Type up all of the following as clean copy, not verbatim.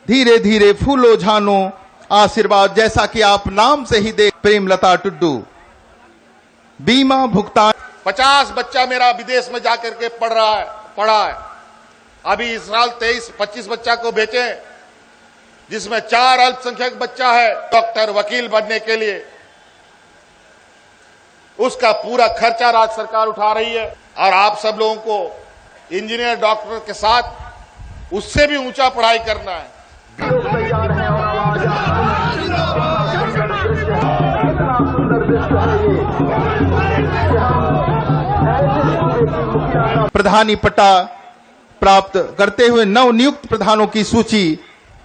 धीरे धीरे फूलो झानो आशीर्वाद जैसा कि आप नाम से ही देख। प्रेमलता टुड्डू। बीमा भुगतान 50 बच्चा मेरा विदेश में जाकर के पढ़ा है। अभी इस साल 23-25 बच्चा को भेजे, जिसमें 4 अल्पसंख्यक बच्चा है डॉक्टर वकील बनने के लिए। उसका पूरा खर्चा राज्य सरकार उठा रही है और आप सब लोगों को इंजीनियर डॉक्टर के साथ उससे भी ऊंचा पढ़ाई करना है। प्रधानी पट्टा प्राप्त करते हुए नवनियुक्त प्रधानों की सूची।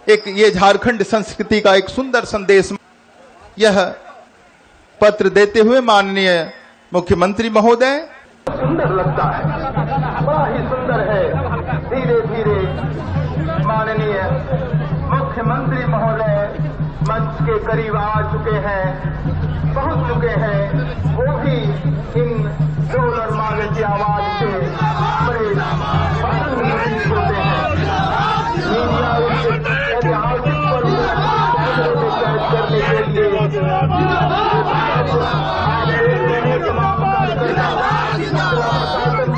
एक ये झारखंड संस्कृति का एक सुंदर संदेश। यह पत्र देते हुए माननीय मुख्यमंत्री महोदय। सुंदर लगता है, बड़ा ही सुंदर है। धीरे धीरे माननीय मुख्यमंत्री महोदय मंच के करीब आ चुके हैं, पहुंच चुके हैं। वो भी इन ढोल और माले की आवाज से बड़े पसंद महसूस होते हैं। मीडिया ऐतिहासिक पर्व कैद करने के लिए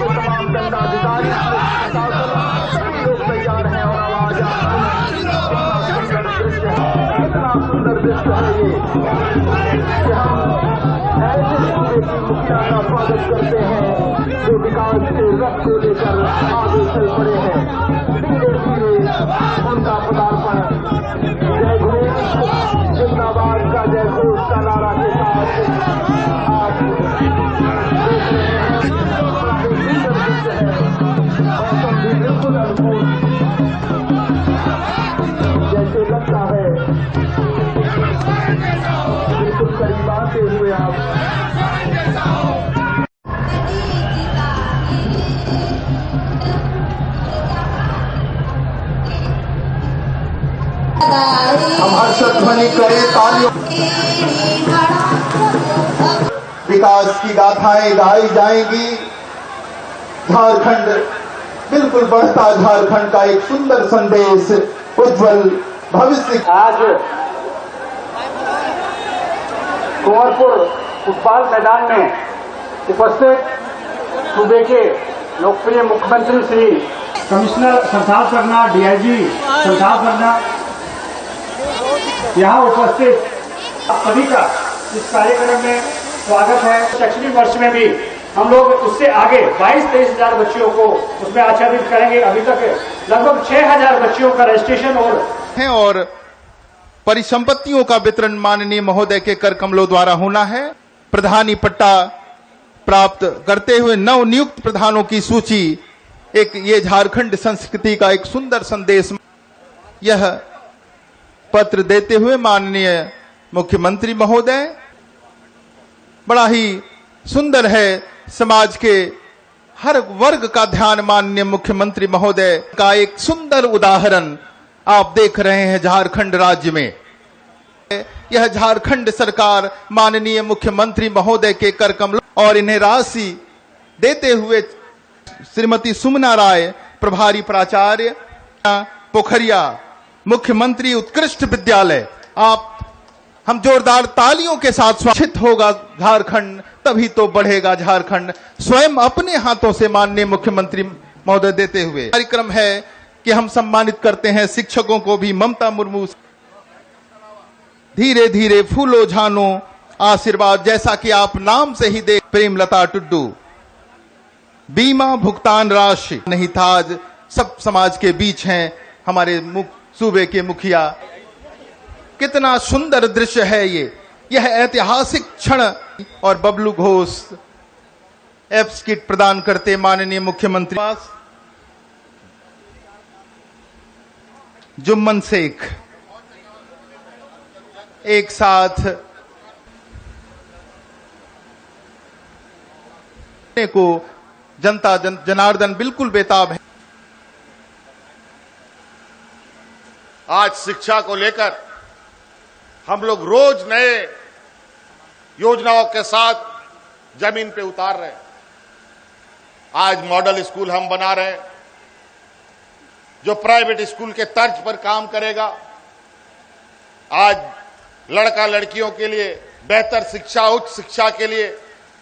तमाम दंडाधिकारी लोग तैयार हैं और आवाज कितना सुंदर दृश्य है ये कि हम ऐसे सूबे की मुखिया का स्वागत करते हैं जो विकास के रथ को लेकर आगे चल पड़े हैं। धीरे धीरे उनका पदार्पण जय गुरु जिंदाबाद का जय घोष का नारा के साथ आप देख रहे हैं। बड़ा ही सुंदर दृश्य है। मौसम भी बिल्कुल अनुकूल जैसे लगता है। बिल्कुल करीब आते हुए आप हम हर्षध्वनि करें तालियों। विकास की गाथाएं गाई जाएंगी। झारखंड बिल्कुल बढ़ता झारखंड का एक सुंदर संदेश, उज्जवल भविष्य। आज कुंवरपुर फुटबॉल मैदान में उपस्थित सूबे के लोकप्रिय मुख्यमंत्री श्री कमिश्नर संसार सरना, डीआईजी संसार सरना, यहाँ उपस्थित सभी का इस कार्यक्रम में स्वागत है। शैक्षणिक वर्ष में भी हम लोग उससे आगे 22-23 हजार बच्चियों को उसमें आच्छादित करेंगे। अभी तक लगभग 6,000 बच्चियों का रजिस्ट्रेशन और परिसंपत्तियों का वितरण माननीय महोदय के कर कमलों द्वारा होना है। प्रधानी पट्टा प्राप्त करते हुए नवनियुक्त प्रधानों की सूची। एक ये झारखंड संस्कृति का एक सुंदर संदेश। यह पत्र देते हुए माननीय मुख्यमंत्री महोदय। बड़ा ही सुंदर है। समाज के हर वर्ग का ध्यान माननीय मुख्यमंत्री महोदय का एक सुंदर उदाहरण आप देख रहे हैं झारखंड राज्य में। यह झारखंड सरकार माननीय मुख्यमंत्री महोदय के कर कमलों और इन्हें राशि देते हुए श्रीमती सुमना राय, प्रभारी प्राचार्य पोखरिया, मुख्यमंत्री उत्कृष्ट विद्यालय। आप हम जोरदार तालियों के साथ स्वागत होगा झारखंड, तभी तो बढ़ेगा झारखंड। स्वयं अपने हाथों से माननीय मुख्यमंत्री महोदय देते हुए कार्यक्रम है कि हम सम्मानित करते हैं शिक्षकों को भी। ममता मुर्मू। धीरे धीरे फूलो झानो आशीर्वाद जैसा कि आप नाम से ही देख। प्रेमलता टुड्डू। बीमा भुगतान राशि नहीं था, आज सब समाज के बीच हैं हमारे सूबे के मुखिया। कितना सुंदर दृश्य है ये। यह ऐतिहासिक क्षण। और बबलू घोष एप्स किट प्रदान करते माननीय मुख्यमंत्री। जुम्मन शेख एक साथ को जनता जनार्दन बिल्कुल बेताब है। आज शिक्षा को लेकर हम लोग रोज नए योजनाओं के साथ जमीन पे उतार रहे हैं। आज मॉडल स्कूल हम बना रहे हैं, जो प्राइवेट स्कूल के तर्ज पर काम करेगा। आज लड़का लड़कियों के लिए बेहतर शिक्षा, उच्च शिक्षा के लिए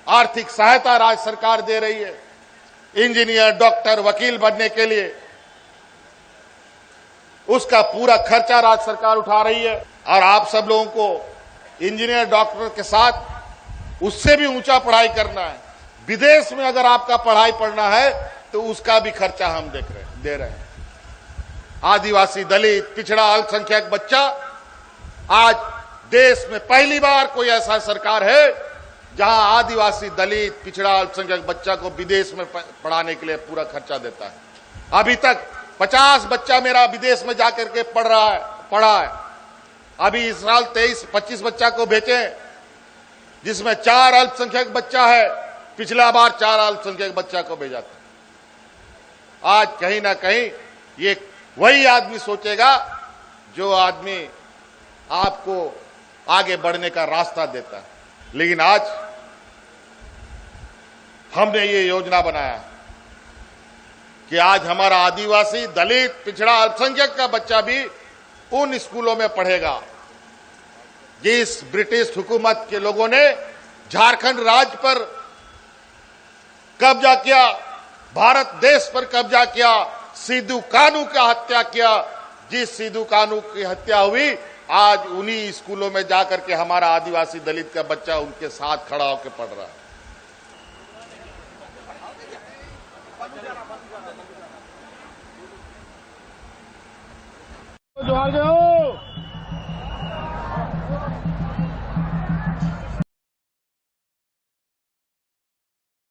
आर्थिक सहायता राज्य सरकार दे रही है। इंजीनियर, डॉक्टर, वकील बनने के लिए उसका पूरा खर्चा राज्य सरकार उठा रही है। और आप सब लोगों को इंजीनियर, डॉक्टर के साथ उससे भी ऊंचा पढ़ाई करना है। विदेश में अगर आपका पढ़ाई पढ़ना है तो उसका भी खर्चा हम दे रहे हैं। आदिवासी, दलित, पिछड़ा, अल्पसंख्यक बच्चा, आज देश में पहली बार कोई ऐसा सरकार है जहां आदिवासी, दलित, पिछड़ा, अल्पसंख्यक बच्चा को विदेश में पढ़ाने के लिए पूरा खर्चा देता है। अभी तक 50 बच्चा मेरा विदेश में जाकर के पढ़ा है। अभी इस साल 23-25 बच्चा को भेजे, जिसमें 4 अल्पसंख्यक बच्चा है। पिछला बार 4 अल्पसंख्यक बच्चा को भेजा था। आज कहीं ना कहीं ये वही आदमी सोचेगा जो आदमी आपको आगे बढ़ने का रास्ता देता है। लेकिन आज हमने ये योजना बनाया कि आज हमारा आदिवासी, दलित, पिछड़ा, अल्पसंख्यक का बच्चा भी उन स्कूलों में पढ़ेगा जिस ब्रिटिश हुकूमत के लोगों ने झारखंड राज्य पर कब्जा किया, भारत देश पर कब्जा किया, सिद्धू कानू का हत्या किया। जिस सिद्धू कानू की हत्या हुई, आज उन्हीं स्कूलों में जाकर के हमारा आदिवासी, दलित का बच्चा उनके साथ खड़ा होकर पढ़ रहा है। जोहार जो